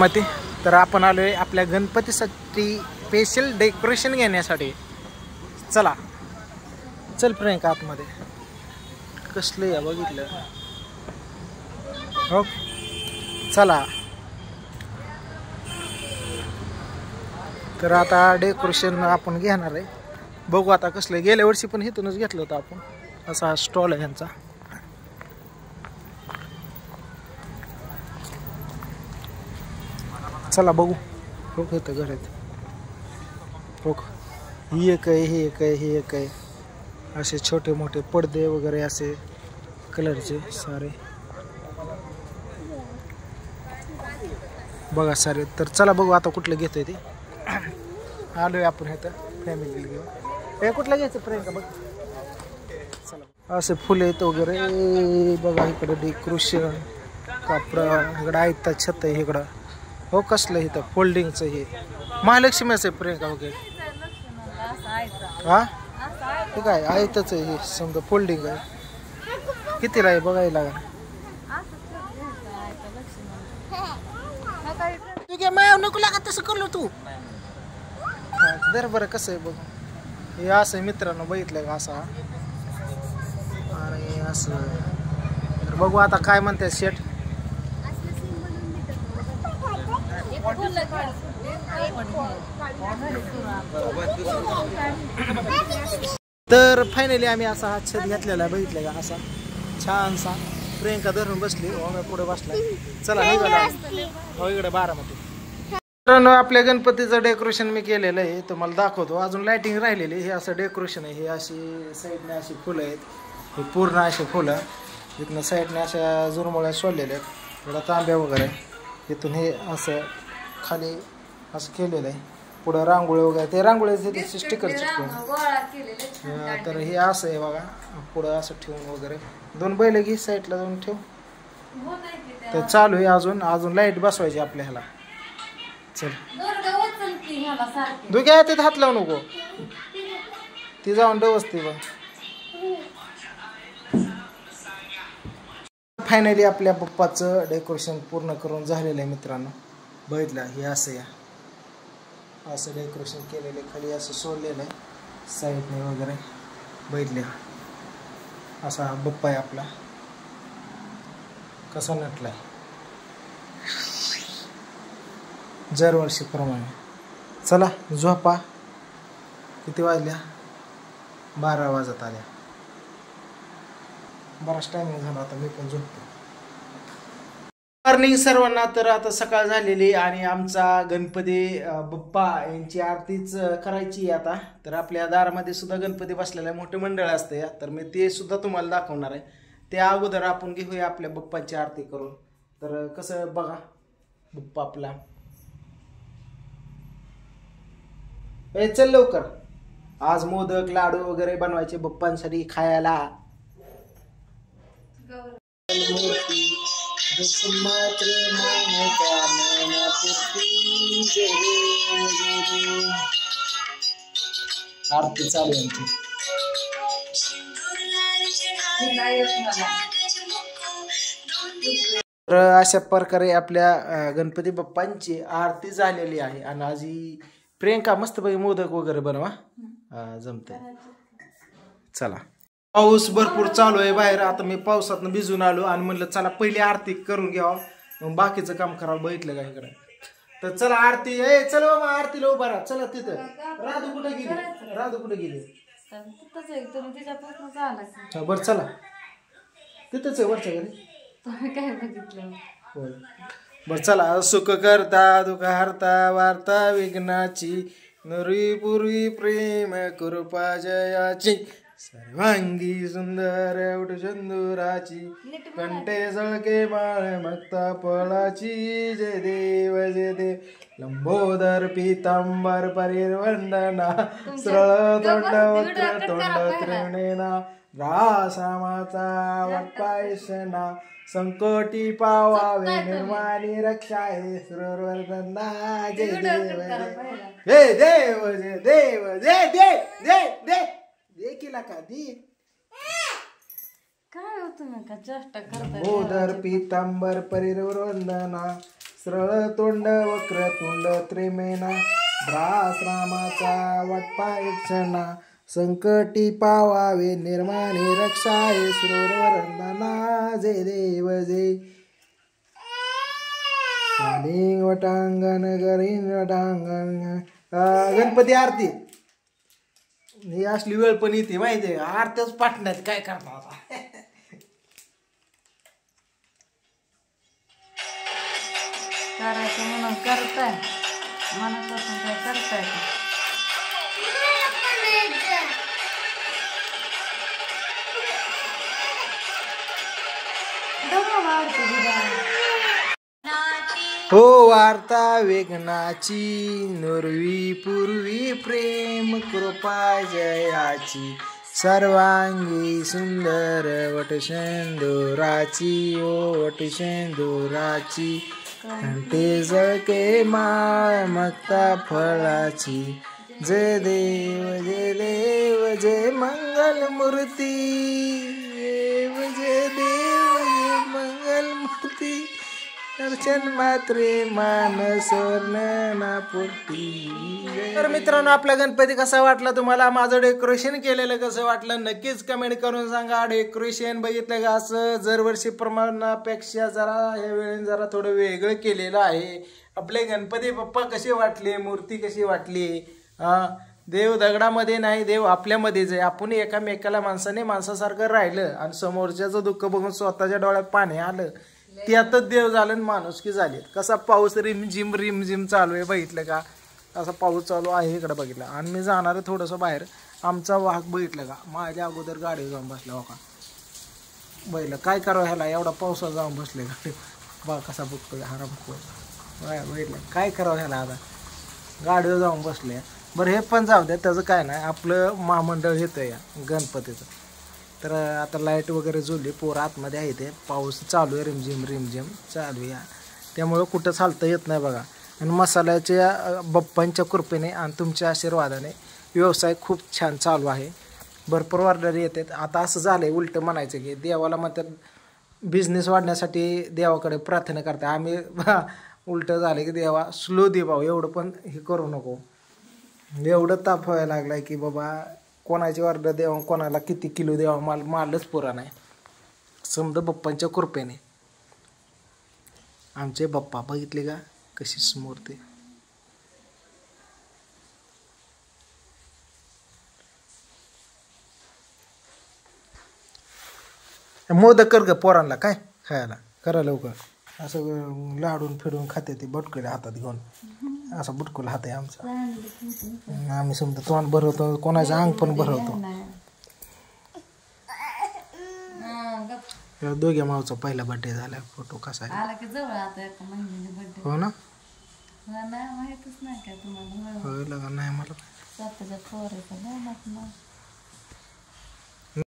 मती तर आपण आलोय आपल्या गणपतीसाठी स्पेशल डेकोरेशन घेण्यासाठी. चला चल प्रियंका आतमध्ये. कसलं या बघितलं हो. चला तर आता डेकोरेशन आपण घेणार आहे. बघू आता कसलं. गेल्या वर्षी पण इथूनच घेतलं होतं आपण. असा हा स्टॉल आहे ह्यांचा. चला बघू. हो येतं घरात हो. ही एक आहे, ही एक आहे, ही एक आहे. असे छोटे मोठे पडदे वगैरे असे कलरचे सारे बघा सारे. तर चला बघू आता कुठलं घेतोय ते. आलोय आपण इथं फॅमिली घेऊन. हे कुठलं घ्यायचं प्रियंका बघ. चला असे फुले आहेत वगैरे बघा. इकडं डेकोरेशन कापड इकडं आयता छत आहे इकडं. हो कसलं इथं फोल्डिंगचं हे महालक्ष्मीचं आहे प्रियंका वगैरे. हा हे काय आयतच आहे हे समजा फोल्डिंग आहे. कितीला आहे बघायला लागेल. तू काय मायाव नको लागा तसं करलो तू. दर बरं कसं आहे बघ. हे असं मित्रांनो बघितलं का असा आणि असं. तर बघू आता काय म्हणतात शेट. तर फायनली आम्ही असा हा छत घेतलेला बघितलं का असा छानसा. प्रियंका धरून बसली पुढे बसला. चला निघाला हो इकडे बारामती. मित्रांनो आपल्या गणपतीचं डेकोरेशन मी केलेलं आहे तुम्हाला दाखवतो. अजून लाइटिंग राहिलेली. हे असं डेकोरेशन आहे. हे अशी साईडने अशी फुलं आहेत. हे पूर्ण अशी फुलं इथनं साईडने अशा जुरमुळ्या सोडलेल्या आहेत. थोडा तांब्या वगैरे. इथून हे असं खाली असं केलेलं आहे. पुढं रांगोळी वगैरे ते रांगोळीचे स्टिकर चिटकून. तर हे असं आहे बघा. पुढं असं ठेवून वगैरे. दोन बैल घे साईडला जाऊन ठेव. तर चालू आहे अजून. अजून लाईट बसवायची आपल्या ह्याला. चल दुख्या येते हात लावू नको. ती जाऊन डवसते बघ. फायनली आपल्या पप्पाचं डेकोरेशन पूर्ण करून झालेलं आहे मित्रांनो. बघितलं हे असं या असं डेकोरेशन केलेलं आहे. खाली असं सोडलेलं आहे साईडने वगैरे. बघितले असा बप्पा आहे आपला कसा नटलाय दरवर्षीप्रमाणे. चला झोपा. किती वाजल्या 12 वाजत आल्या. बराच टायमिंग झाला आता मी पण झोपतो. मॉर्निंग सर्वांना. तर आता सकाळ झालेली आणि आमचा गणपती बाप्पा यांची आरतीच करायची आता. तर आपल्या दारामध्ये सुद्धा गणपती बसलेला मोठे मंडळ असते. तर मी ते सुद्धा तुम्हाला दाखवणार आहे. त्या अगोदर आपण घेऊया आपल्या बाप्पाची आरती करून. तर कसं बघा बाप्पा आपला. चल लवकर. आज मोदक लाडू वगैरे बनवायचे बाप्पांसाठी खायला. आरती चालू आहे. तर अशा प्रकारे आपल्या गणपती बाप्पांची आरती झालेली आहे. आणि आज प्रियंका मस्तपैकी मोदक वगैरे बनवा जमते. चला पाऊस भरपूर चालू आहे बाहेर. आता मी पावसातून भिजून आलो आणि म्हणलं चला पहिली आरती करून घ्यावं मग बाकीचं काम करावं. बघितलं का इकडे. तर चला आरती. चल बाबा आरतीला उभा राहा. चला तिथं. राधू कुठे गेली. राधू कुठे गेली. बरं चला तिथंच आहे वरच्या घरी. काय बघितलं होय बरं चला. सुख करता दुःख हरता वार्ता विघ्नाची नुरी पूर्वी प्रेम कृपा जयाची सर्वांगी सुंदर उठ चंदुराची कंठे झळके बाळ मक्ता फळाची. जय देव जय देव लंबोदर पीतांबर परिर्वंदना सरळ तोंड वक्र तोंड त्रिणेना रासामाचा वाटपायसना संकटी पावावे निर्माणी रक्षाये सुरवर्धना. जय देव जय देव जय देव जय देव जय देव. देखील का दी काय होतं का चेष्टा करता. लंबोदर पीतांबर परिर्वंदना सरळ तोंड वक्र तोंड त्रिमेना भ्रास रामाचा वाटपा क्षणा संकटी पावावे निर्माणे रक्षाये सुरवरंदना जय देव जय वटांगण गरीन वटांगण गणपती आरती ही असली वेळ पण येते माहिती आहे आरत्याच पाठण्यात काय करणार आता करायचं म्हणून करताय मनापासून काय करताय हो वार्ता वेगनाची नुरवी पूर्वी प्रेम कृपा जयाची सर्वांगी सुंदर वटशेंदुराची ओ वटशेंदुराची कंठे जळके माळ मक्ता फळाची जय देव जय मंगल मूर्ती देव जय देव जय मंगल मूर्ती अर्चन मात्रे मानस पोटी. तर मित्रांनो आपला गणपती कसा वाटला तुम्हाला माझं डेकोरेशन केलेलं कसं वाटलं नक्कीच कमेंट करून सांगा. डेकोरेशन बघितलं का असं दरवर्षी प्रमाणापेक्षा जरा या वेळेने जरा थोडं वेगळं केलेलं आहे. आपले गणपती बाप्पा कसे वाटले मूर्ती कशी वाटली देव दगडामध्ये नाही देव आपल्यामध्येच आहे. आपण एकामेकाला माणसासारखं राहिलं आणि समोरच्याचं दुःख बघून स्वतःच्या डोळ्यात पाणी आलं त्यातच देव झालं माणुसकी झाली. कसा पाऊस रिमझिम चालू आहे बघितलं का असा पाऊस चालू आहे इकडे बघितलं आणि मी जाणार आहे थोडंसं बाहेर. आमचा वाहक बघितलं का माझ्या अगोदर गाडी जाऊन बसला हो का बघितलं काय करावं ह्याला एवढा पावसात जाऊन बसले गाडी बा कसा बघतो हराम बघितलं काय करावं ह्याला आता गाडीवर जाऊन बसले. बरं हे पण जाऊ द्या त्याचं काय नाही आपलं महामंडळ येतं या गणपतीचं. तर आता लाईट वगैरे जुळली पोरं आतमध्ये आहे ते पाऊस चालू आहे रिमझिम चालू आहे त्यामुळं कुठं चालता येत नाही बघा. आणि मसाल्याच्या बाप्पांच्या कृपेने आणि तुमच्या आशीर्वादाने व्यवसाय खूप छान चालू आहे. भरपूर ऑर्डर येतात. आता असं झालं आहे उलटं म्हणायचं की देवाला म्हणतात बिझनेस वाढण्यासाठी देवाकडे प्रार्थना करता आम्ही उलटं झालं की देवा स्लो दे भाऊ एवढं पण हे करू नको. एवढं ताप व्हायला लागलाय की बाबा कोणाची ऑर्डर द्यावा कोणाला किती किलो द्यावा मालच पुरा नाही. समजा बाप्पांच्या कृपेने आमचे बाप्पा बघितले का कशी स्मूर्ती मोदक कर ग पोरांना काय खायला करा लवकर असं लाडून फिरून खाते ते बटकुले हातात घेऊन असा बुटकुला हात आहे आमचा. आम्ही समजा तोंड भरवतो कोणाचं अंग पण भरवतो. दोघे मावचा पहिला बर्थडे झाला फोटो कसा आहे हो ना माहितच नाही का तुम्हाला नाही मला